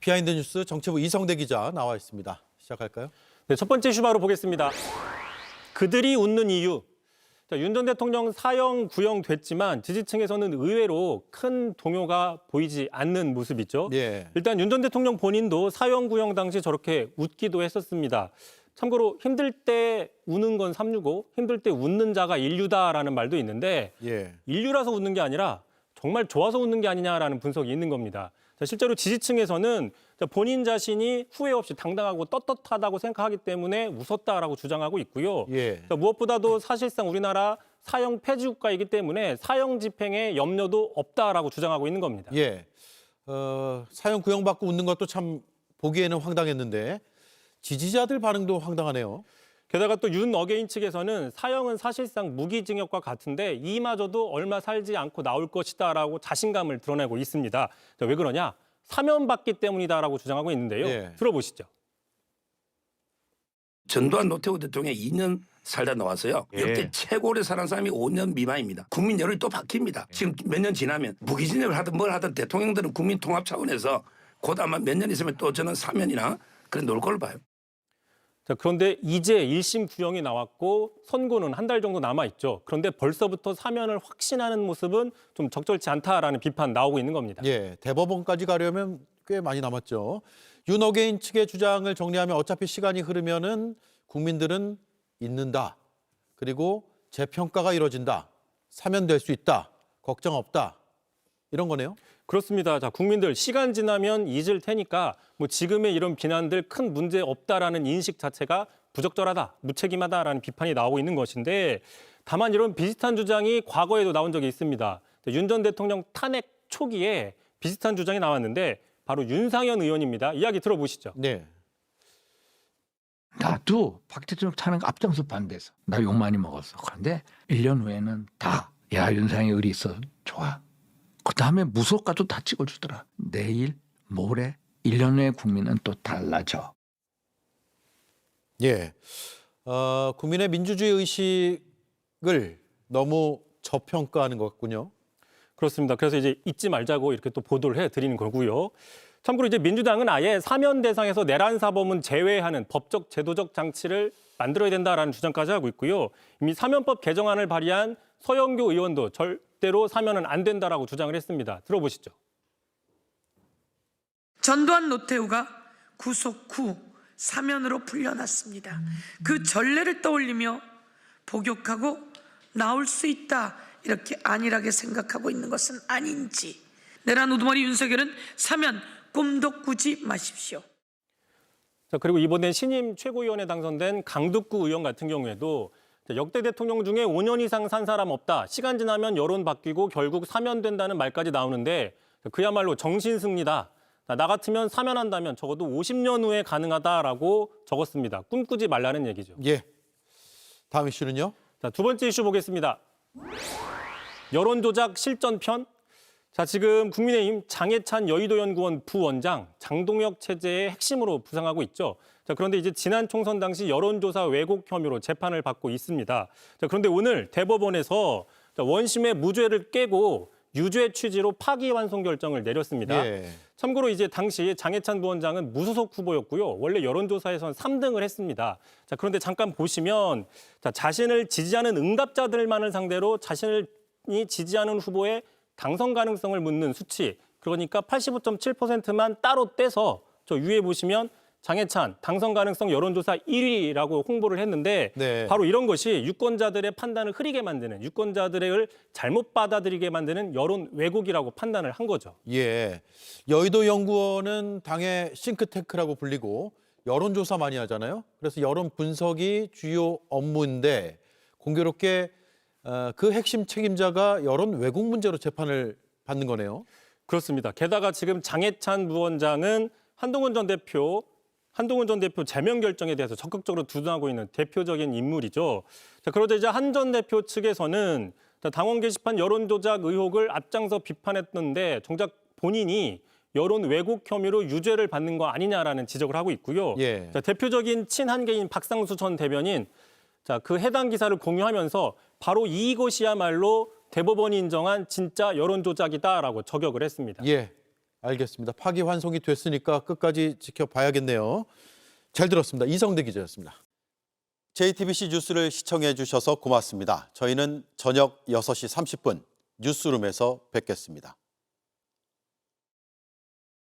비하인드 뉴스 정치부 이성대 기자 나와 있습니다. 시작할까요? 네, 첫 번째 이슈 바로 보겠습니다. 그들이 웃는 이유. 윤 전 대통령 사형 구형됐지만 지지층에서는 의외로 큰 동요가 보이지 않는 모습이죠. 예. 일단 윤 전 대통령 본인도 사형 구형 당시 저렇게 웃기도 했었습니다. 참고로 힘들 때 우는 건 365, 힘들 때 웃는 자가 인류다라는 말도 있는데 예. 인류라서 웃는 게 아니라 정말 좋아서 웃는 게 아니냐라는 분석이 있는 겁니다. 실제로 지지층에서는 본인 자신이 후회 없이 당당하고 떳떳하다고 생각하기 때문에 웃었다라고 주장하고 있고요. 예. 무엇보다도 사실상 우리나라 사형 폐지 국가이기 때문에 사형 집행에 염려도 없다라고 주장하고 있는 겁니다. 예. 사형 구형받고 웃는 것도 참 보기에는 황당했는데 지지자들 반응도 황당하네요. 게다가 또 윤 어게인 측에서는 사형은 사실상 무기징역과 같은데 이마저도 얼마 살지 않고 나올 것이다라고 자신감을 드러내고 있습니다. 왜 그러냐? 사면받기 때문이다라고 주장하고 있는데요. 예. 들어보시죠. 전두환 노태우 대통령이 2년 살다 나왔어요. 역대 최고 오래 살은 사람이 5년 미만입니다. 국민 여론이 또 바뀝니다. 지금 몇 년 지나면 무기징역을 하든 뭘 하든 대통령들은 국민 통합 차원에서 곧 아마 몇 년 있으면 또 저는 사면이나 그런 놀 걸 봐요. 그런데 이제 1심 구형이 나왔고 선고는 한 달 정도 남아있죠. 그런데 벌써부터 사면을 확신하는 모습은 좀 적절치 않다라는 비판 나오고 있는 겁니다. 예. 대법원까지 가려면 꽤 많이 남았죠. 윤 어게인 측의 주장을 정리하면 어차피 시간이 흐르면은 국민들은 잊는다. 그리고 재평가가 이루어진다. 사면될 수 있다. 걱정 없다. 이런 거네요. 그렇습니다. 국민들 시간 지나면 잊을 테니까 지금의 이런 비난들 큰 문제 없다라는 인식 자체가 부적절하다, 무책임하다라는 비판이 나오고 있는 것인데 다만 이런 비슷한 주장이 과거에도 나온 적이 있습니다. 윤 전 대통령 탄핵 초기에 비슷한 주장이 나왔는데 바로 윤상현 의원입니다. 이야기 들어보시죠. 네. 나도 박 대통령 탄핵 앞장서 반대해서 나 욕 많이 먹었어. 그런데 1년 후에는 다 야 윤상현 의리 있어 좋아. 그다음에 무속가도 다 찍어주더라. 내일 모레 1년 후에 국민은 또 달라져. 예. 국민의 민주주의 의식을 너무 저평가하는 것 같군요. 그렇습니다. 그래서 이제 잊지 말자고 이렇게 또 보도를 해드리는 거고요. 참고로 이제 민주당은 아예 사면 대상에서 내란 사범은 제외하는 법적 제도적 장치를 만들어야 된다라는 주장까지 하고 있고요. 이미 사면법 개정안을 발의한 서영교 의원도 절대로 사면은 안 된다라고 주장을 했습니다. 들어보시죠. 전두환 노태우가 구속 후 사면으로 풀려났습니다. 그 전례를 떠올리며 복역하고 나올 수 있다 이렇게 안일하게 생각하고 있는 것은 아닌지 내란 우두머리 윤석열은 사면 꿈도 꾸지 마십시오. 그리고 이번에 신임 최고위원에 당선된 강득구 의원 같은 경우에도 역대 대통령 중에 5년 이상 산 사람 없다. 시간 지나면 여론 바뀌고 결국 사면된다는 말까지 나오는데 그야말로 정신승리다. 나 같으면 사면한다면 적어도 50년 후에 가능하다라고 적었습니다. 꿈꾸지 말라는 얘기죠. 예. 다음 이슈는요? 두 번째 이슈 보겠습니다. 여론조작 실전편. 지금 국민의힘 장해찬 여의도연구원 부원장 장동혁 체제의 핵심으로 부상하고 있죠. 그런데 이제 지난 총선 당시 여론조사 왜곡 혐의로 재판을 받고 있습니다. 그런데 오늘 대법원에서 원심의 무죄를 깨고 유죄 취지로 파기환송 결정을 내렸습니다. 예. 참고로 이제 당시 장해찬 부원장은 무소속 후보였고요. 원래 여론조사에선 3등을 했습니다. 그런데 잠깐 보시면 자신을 지지하는 응답자들만을 상대로 자신이 지지하는 후보의 당선 가능성을 묻는 수치, 그러니까 85.7%만 따로 떼서 저 위에 보시면 장해찬 당선 가능성 여론조사 1위라고 홍보를 했는데 네. 바로 이런 것이 유권자들의 판단을 흐리게 만드는, 유권자들을 잘못 받아들이게 만드는 여론 왜곡이라고 판단을 한 거죠. 예. 여의도 연구원은 당의 싱크탱크라고 불리고 여론조사 많이 하잖아요. 그래서 여론 분석이 주요 업무인데 공교롭게 그 핵심 책임자가 여론 왜곡 문제로 재판을 받는 거네요. 그렇습니다. 게다가 지금 장해찬 부원장은 한동훈 전 대표 제명 결정에 대해서 적극적으로 주둔하고 있는 대표적인 인물이죠. 그러자 이제 한 전 대표 측에서는 당원 게시판 여론 조작 의혹을 앞장서 비판했는데 정작 본인이 여론 왜곡 혐의로 유죄를 받는 거 아니냐라는 지적을 하고 있고요. 예. 대표적인 친한계인 박상수 전 대변인 그 해당 기사를 공유하면서 바로 이것이야말로 대법원이 인정한 진짜 여론 조작이다라고 저격을 했습니다. 예. 알겠습니다. 파기환송이 됐으니까 끝까지 지켜봐야겠네요. 잘 들었습니다. 이성대 기자였습니다. JTBC 뉴스를 시청해 주셔서 고맙습니다. 저희는 저녁 6시 30분 뉴스룸에서 뵙겠습니다.